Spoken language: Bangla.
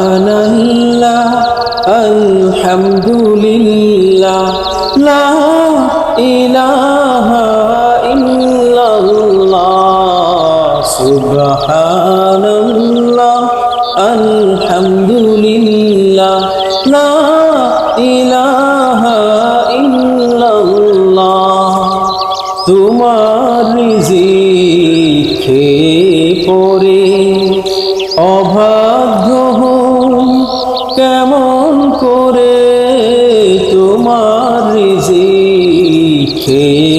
সুবহানাল্লাহ আলহামদুলিল্লাহ লা ইলাহা ইল্লাল্লাহ সুবহানাল্লাহ আলহামদুলিল্লাহ লা ইলাহা ইল্লাল্লাহ তোমার রিজিক খেয়ে পড়ে অভাগ্য হই কেমন করে তোমার রিজিক খেয়ে